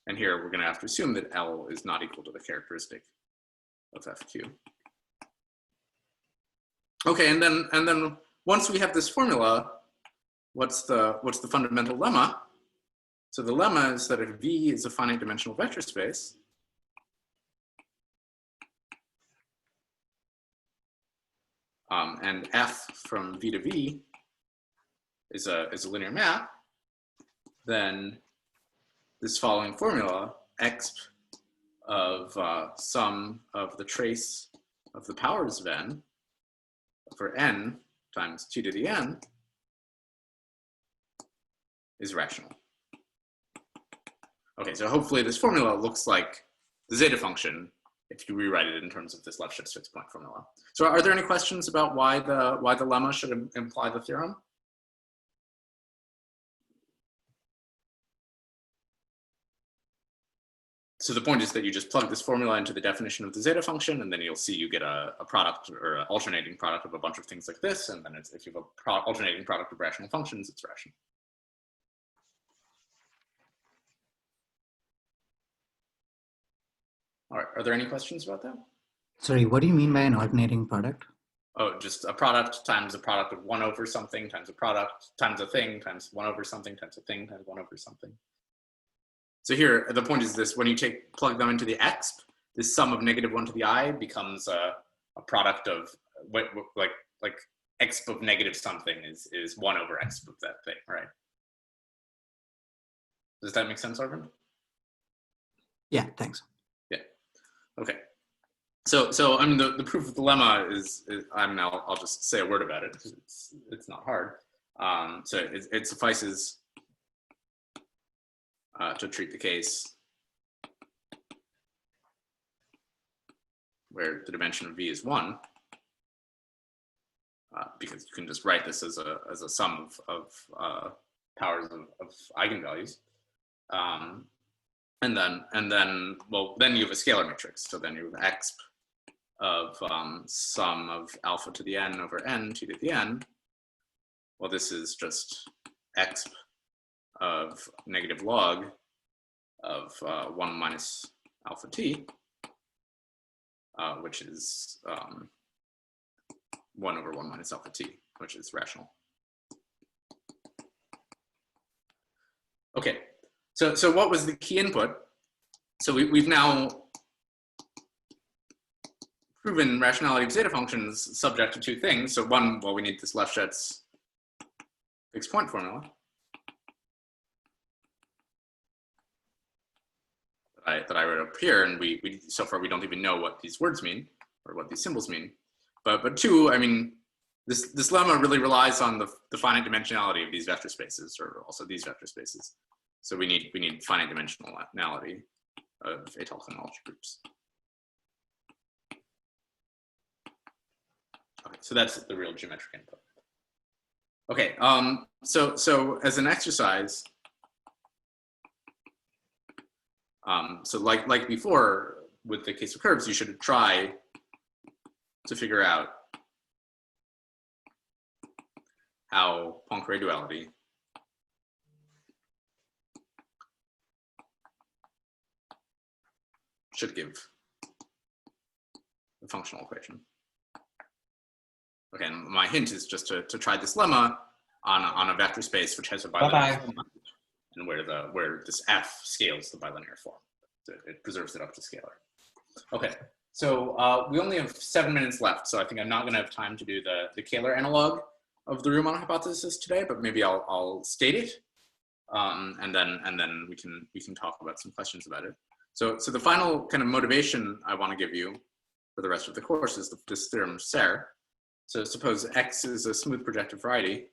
And here we're going to have to assume that L is not equal to the characteristic of FQ. Okay, and then once we have this formula, what's the fundamental lemma? So the lemma is that if V is a finite dimensional vector space, and F from V to V is a linear map, then this following formula, exp of sum of the trace of the powers of n for n times 2 to the n is rational. Okay, so hopefully this formula looks like the zeta function if you rewrite it in terms of this Leftschetz fixed point formula. So are there any questions about why the lemma should imply the theorem? So the point is that you just plug this formula into the definition of the zeta function, and then you'll see you get a product or an alternating product of a bunch of things like this. And then if you have a alternating product of rational functions, it's rational. All right, are there any questions about that? Sorry, what do you mean by an alternating product? Oh, just a product times a product of 1 over something times a product times a thing times 1 over something times a thing times 1 over something. So here, the point is this: when you plug them into the exp, this sum of -1 to the I becomes a product of like exp of negative something is 1 over exp of that thing, right? Does that make sense, Arvind? Yeah, thanks. Yeah. Okay. So I mean, the proof of the lemma is I mean, I'll just say a word about it because it's not hard. So it suffices to treat the case where the dimension of V is 1, because you can just write this as a sum of powers of eigenvalues. And then, well, then you have a scalar matrix. So then you have exp of sum of alpha to the n over n t to the n. Well, this is just exp of negative log of 1 minus alpha t, which is 1 over 1 minus alpha t, which is rational. Okay, so what was the key input? So we've now proven rationality of zeta functions subject to two things. So one, well, we need this Leftschetz fixed point formula that I wrote up here, and we so far we don't even know what these words mean or what these symbols mean. But two, I mean, this lemma really relies on the finite dimensionality of these vector spaces, or also these vector spaces. So we need finite dimensionality of Étale Cohomology groups. Okay, so that's the real geometric input. Okay, so as an exercise, so like before with the case of curves, you should try to figure out how Poincare duality should give the functional equation. Okay, and my hint is just to try this lemma on a vector space which has a bilinear form, and where this f scales the bilinear form. So it preserves it up to scalar. Okay, so we only have 7 minutes left, so I think I'm not going to have time to do the Euler analog of the Riemann hypothesis today, but maybe I'll state it, and then we can talk about some questions about it. So the final kind of motivation I want to give you for the rest of the course is this theorem of Serre. So suppose X is a smooth projective variety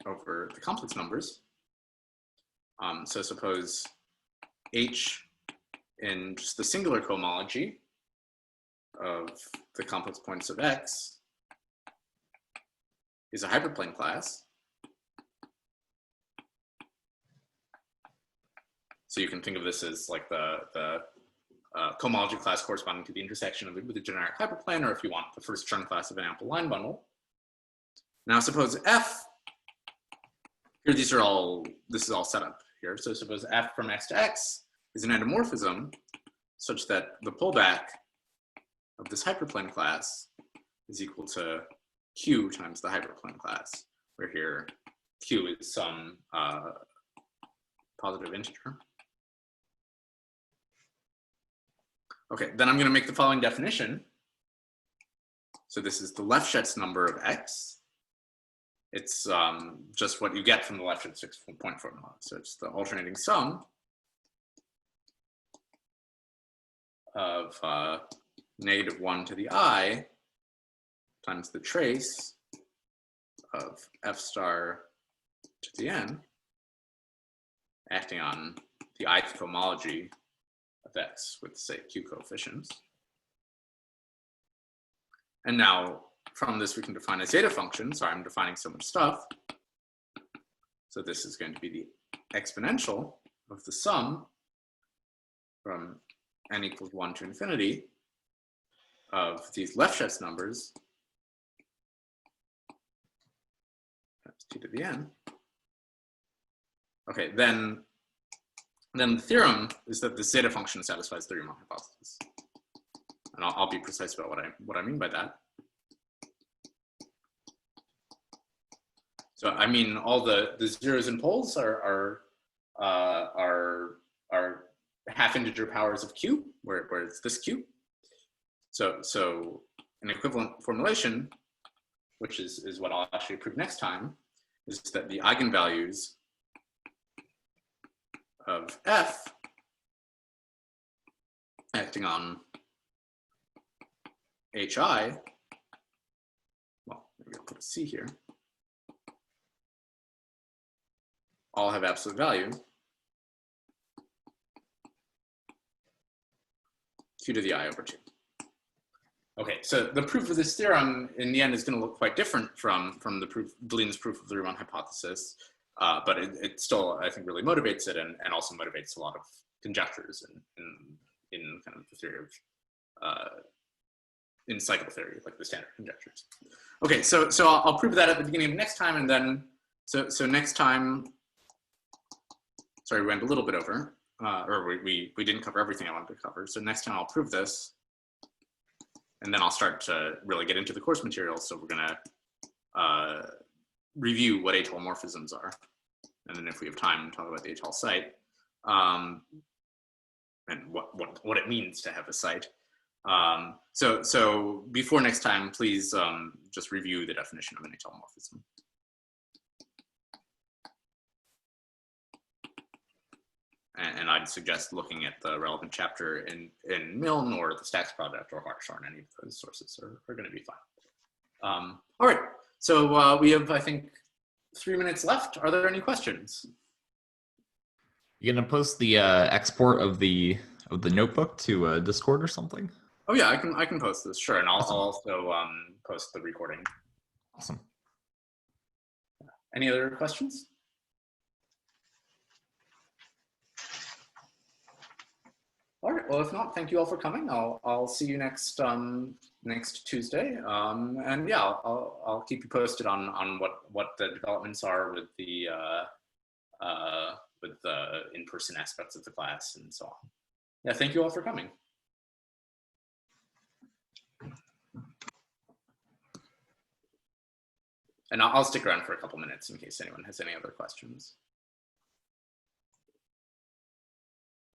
over the complex numbers. So suppose H in just the singular cohomology of the complex points of X is a hyperplane class. So you can think of this as like the cohomology class corresponding to the intersection of with a generic hyperplane, or if you want, the first Chern class of an ample line bundle. Now suppose F, here this is all set up here. So suppose F from X to X is an endomorphism such that the pullback of this hyperplane class is equal to Q times the hyperplane class, where here Q is some positive integer. Okay, then I'm going to make the following definition. So this is the Leftschetz number of X. It's just what you get from the Leftschetz fixed point formula. So it's the alternating sum of -1 to the I times the trace of F star to the N, acting on the ith cohomology of X with, say, Q coefficients. And now from this we can define a zeta function. Sorry, I'm defining so much stuff. So this is going to be the exponential of the sum from n equals 1 to infinity of these Leftschetz numbers times t to the n. Okay, then the theorem is that the zeta function satisfies the Riemann hypothesis. And I'll be precise about what I mean by that. So I mean all the zeros and poles are half integer powers of q, where it's this q. So an equivalent formulation, which is what I'll actually prove next time, is that the eigenvalues of F acting on HI, well, maybe I'll put a C here, all have absolute value, Q to the I over 2. Okay, so the proof of this theorem in the end is going to look quite different from the proof, Deline's proof of the Riemann hypothesis, but it still, I think, really motivates it and also motivates a lot of conjectures in kind of the theory of, in cycle theory, like the standard conjectures. Okay, so I'll prove that at the beginning of next time, and then, so next time, sorry, we went a little bit over, or we didn't cover everything I wanted to cover. So next time I'll prove this, and then I'll start to really get into the course material. So we're gonna review what Étale morphisms are. And then if we have time, talk about the Étale site, and what it means to have a site. So before next time, please just review the definition of an Étale morphism. And I'd suggest looking at the relevant chapter in Milne or the Stacks Project or Harsh, or any of those sources are going to be fine. All right, so we have, I think, 3 minutes left. Are there any questions? You gonna post the export of the notebook to Discord or something? Oh yeah, I can post this, sure, and I'll also post the recording. Awesome. Any other questions? All right. Well, if not, thank you all for coming. I'll see you next next Tuesday. And yeah, I'll keep you posted on what the developments are with the in-person aspects of the class and so on. Yeah. Thank you all for coming. And I'll stick around for a couple minutes in case anyone has any other questions.